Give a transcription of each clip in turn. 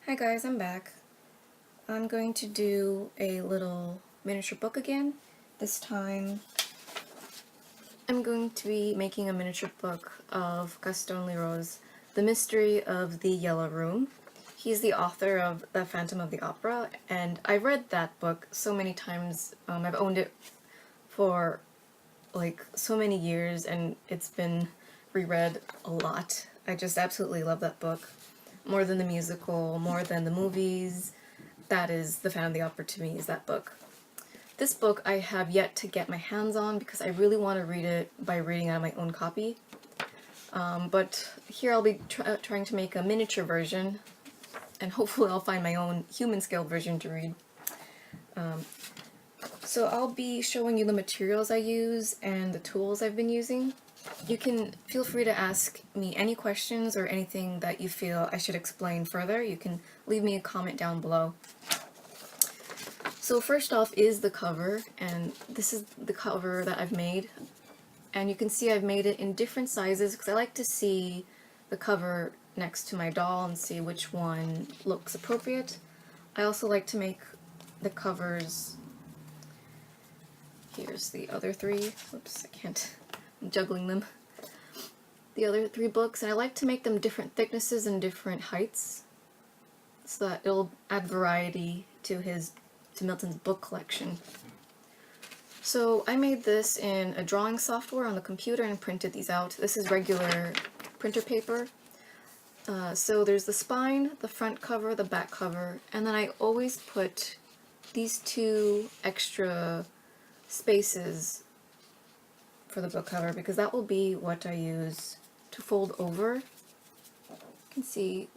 Hi guys, I'm back. I'm going to do a little miniature book again. This time I'm going to be making a miniature book of Gaston Leroux's The Mystery of the Yellow Room. He's the author of The Phantom of the Opera, and I read that book so many times. I've owned it for like so many years and it's been reread a lot. I just absolutely love that book. More than the musical, more than the movies. That is The Phantom of the Opera to me, is that book. This book I have yet to get my hands on because I really want to read it by reading out of my own copy. But here I'll be trying to make a miniature version, and hopefully I'll find my own human scale version to read. So I'll be showing you the materials I use and the tools I've been using. You can feel free to ask me any questions or anything that you feel I should explain further. You can leave me a comment down below. So first off is the cover, and this is the cover that I've made. And you can see I've made it in different sizes because I like to see the cover next to my doll and see which one looks appropriate. I also like to make the covers. Here's the other three. Whoops, I can't. I'm juggling them. The other three books, and I like to make them different thicknesses and different heights so that it'll add variety to Milton's book collection. So I made this in a drawing software on the computer and printed these out. This is regular printer paper. So there's the spine, the front cover, the back cover, and then I always put these two extra spaces for the book cover because that will be what I use to fold over. You can see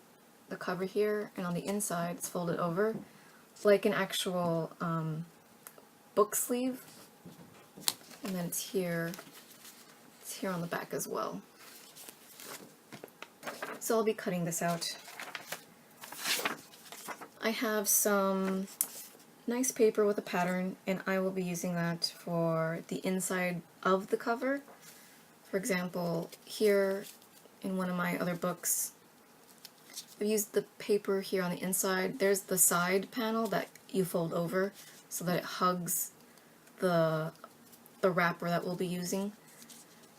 the cover here, and on the inside it's folded over like an actual book sleeve, and then it's here on the back as well. So I'll be cutting this out. I have some nice paper with a pattern, and I will be using that for the inside of the cover. For example, here in one of my other books, I've used the paper here on the inside. There's the side panel that you fold over so that it hugs the wrapper that we'll be using,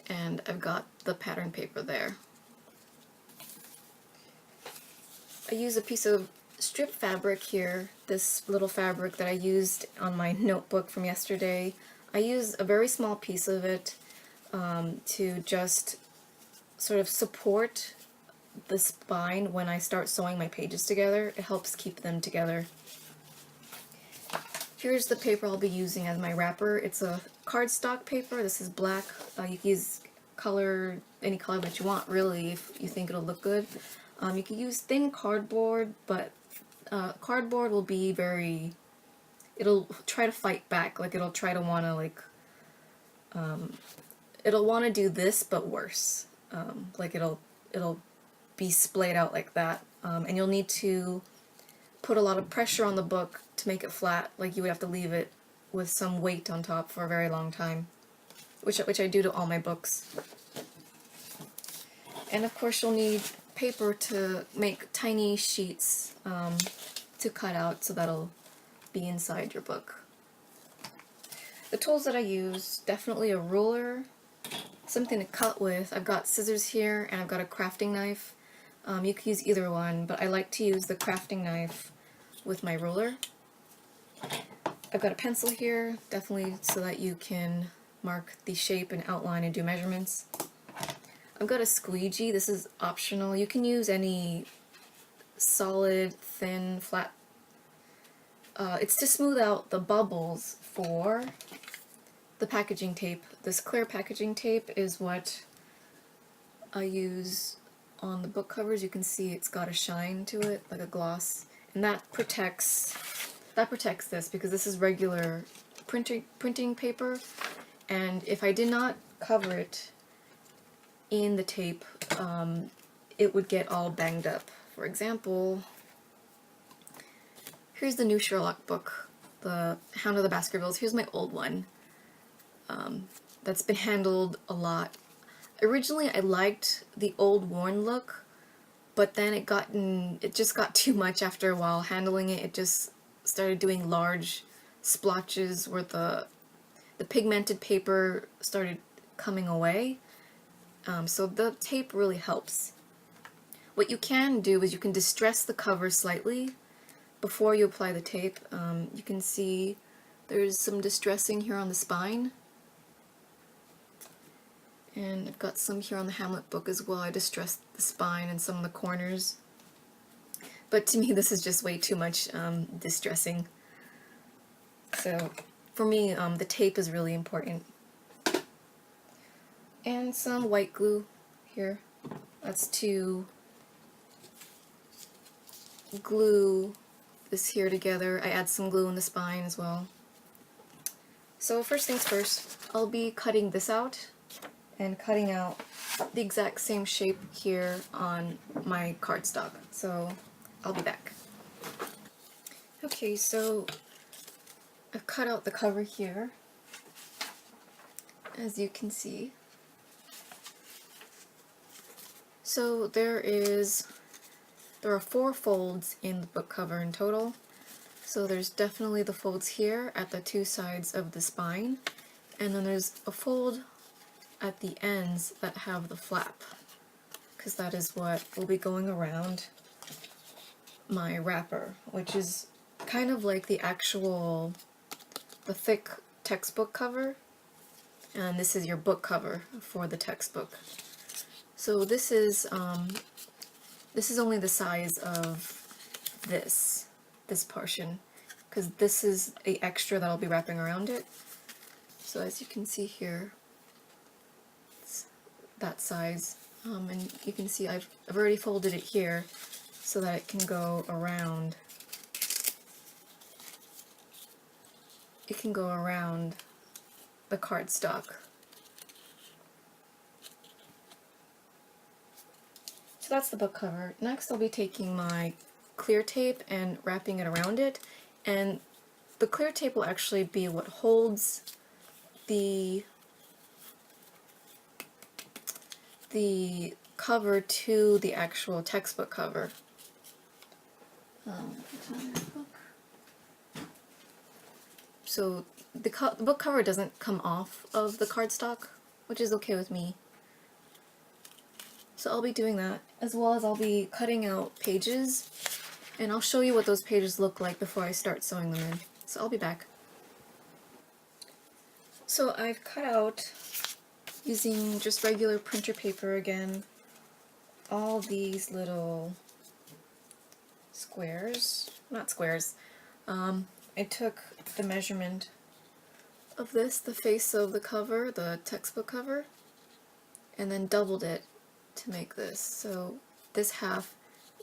and I've got the pattern paper there. I use a piece of strip fabric here, this little fabric that I used on my notebook from yesterday. I use a very small piece of it to just sort of support the spine when I start sewing my pages together. It helps keep them together. Here's the paper I'll be using as my wrapper. It's a cardstock paper. This is black. You can use color, any color that you want really if you think it'll look good. You can use thin cardboard, but cardboard will be it'll try to fight back, like it'll try to want to it'll want to do this but worse. Like it'll be splayed out like that, and you'll need to put a lot of pressure on the book to make it flat, like you would have to leave it with some weight on top for a very long time, which I do to all my books. And of course you'll need paper to make tiny sheets to cut out so that'll be inside your book. The tools that I use, definitely a ruler, something to cut with. I've got scissors here and I've got a crafting knife. You could use either one, but I like to use the crafting knife with my ruler. I've got a pencil here, definitely so that you can mark the shape and outline and do measurements. I've got a squeegee. This is optional. You can use any solid, thin, flat. It's to smooth out the bubbles for the packaging tape. This clear packaging tape is what I use on the book covers. You can see it's got a shine to it, like a gloss, and that protects this because this is regular printing paper, and if I did not cover it in the tape, it would get all banged up. For example, here's the new Sherlock book, The Hound of the Baskervilles. Here's my old one that's been handled a lot. Originally I liked the old worn look, but then it just got too much after a while. Handling it, it just started doing large splotches where the pigmented paper started coming away. So the tape really helps. What you can do is you can distress the cover slightly before you apply the tape. You can see there's some distressing here on the spine. And I've got some here on the Hamlet book as well. I distressed the spine and some of the corners. But to me this is just way too much distressing. So for me the tape is really important. And some white glue here. That's to glue this here together. I add some glue in the spine as well. So first things first, I'll be cutting this out and cutting out the exact same shape here on my cardstock. So I'll be back. Okay, so I've cut out the cover here, as you can see. So there are 4 folds in the book cover in total. So there's definitely the folds here at the 2 sides of the spine, and then there's a fold at the ends that have the flap, because that is what will be going around my wrapper, which is kind of like the thick textbook cover, and this is your book cover for the textbook. So this is only the size of this portion, because this is the extra that I'll be wrapping around it. So as you can see here, it's that size, and you can see I've already folded it here so that it can go around. It can go around the cardstock. So that's the book cover. Next I'll be taking my clear tape and wrapping it around it, and the clear tape will actually be what holds the cover to the actual textbook cover. So the book cover doesn't come off of the cardstock, which is okay with me. So I'll be doing that, as well as I'll be cutting out pages, and I'll show you what those pages look like before I start sewing them in. So I'll be back. So I've cut out, using just regular printer paper again, all these little squares. Not squares. I took the measurement of this, the face of the cover, the textbook cover, and then doubled it to make this. So this half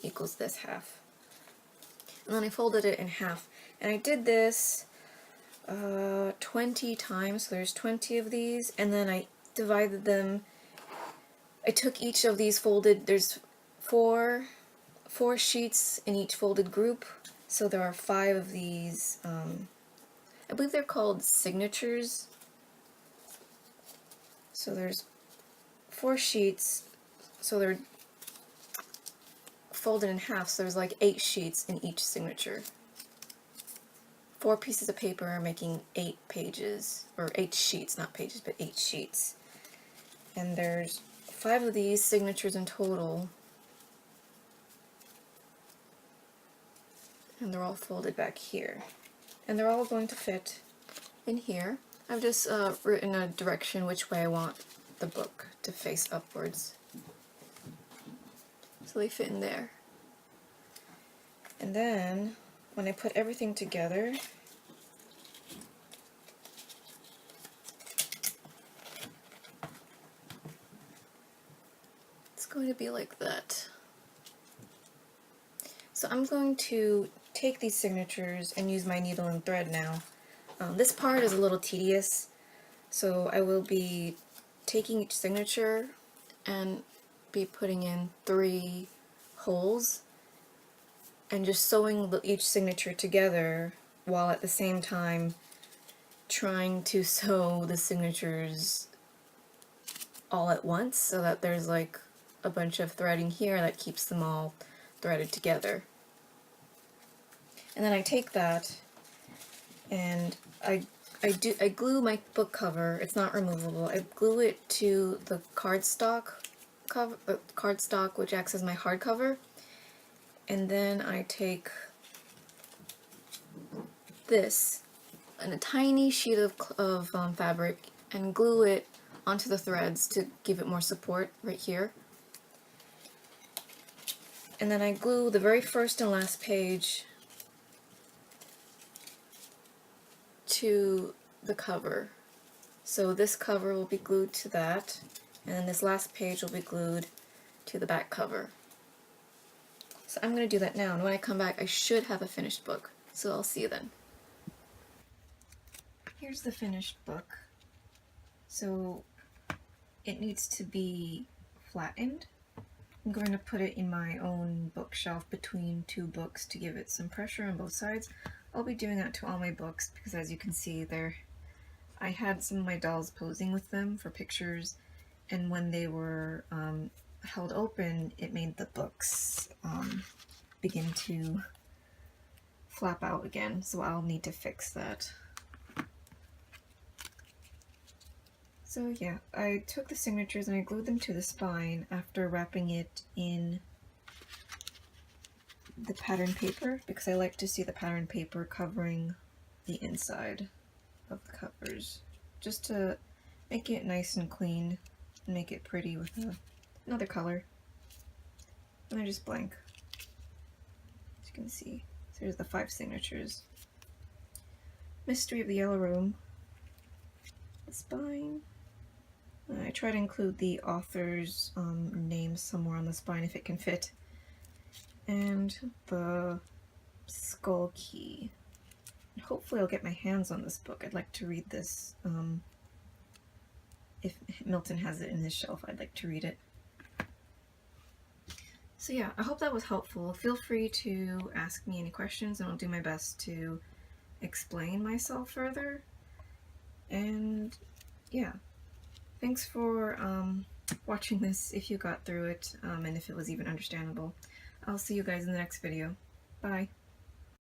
equals this half. And then I folded it in half. And I did this 20 times, so there's 20 of these, and then I divided them. I took each of these folded, there's four sheets in each folded group, so there are 5 of these, I believe they're called signatures. So there's 4 sheets, so they're folded in half, so there's like 8 sheets in each signature. 4 pieces of paper making 8 pages, or 8 sheets, not pages, but 8 sheets. And there's 5 of these signatures in total, and they're all folded back here. And they're all going to fit in here. I've just written a direction which way I want the book to face upwards. So they fit in there. And then, when I put everything together, it's going to be like that. So I'm going to take these signatures and use my needle and thread now. This part is a little tedious, so I will be taking each signature and be putting in 3 holes and just sewing each signature together while at the same time trying to sew the signatures all at once, so that there's like a bunch of threading here that keeps them all threaded together. And then I take that and I glue my book cover. It's not removable. I glue it to the cardstock cover, cardstock, which acts as my hardcover. And then I take this and a tiny sheet of fabric and glue it onto the threads to give it more support right here. And then I glue the very first and last page to the cover. So this cover will be glued to that, and then this last page will be glued to the back cover. So I'm going to do that now, and when I come back I should have a finished book. So I'll see you then. Here's the finished book. So it needs to be flattened. I'm going to put it in my own bookshelf between two books to give it some pressure on both sides. I'll be doing that to all my books because, as you can see there, I had some of my dolls posing with them for pictures, and when they were held open, it made the books begin to flap out again, so I'll need to fix that. So yeah, I took the signatures and I glued them to the spine after wrapping it in the pattern paper, because I like to see the pattern paper covering the inside of the covers, just to make it nice and clean and make it pretty with another color. And they're just blank, as you can see. So here's the 5 signatures. Mystery of the Yellow Room, the spine. I try to include the author's name somewhere on the spine if it can fit. And the skull key. Hopefully I'll get my hands on this book. I'd like to read this. If Milton has it in his shelf, I'd like to read it. So yeah, I hope that was helpful. Feel free to ask me any questions and I'll do my best to explain myself further. And yeah. Thanks for watching this if you got through it, and if it was even understandable. I'll see you guys in the next video. Bye.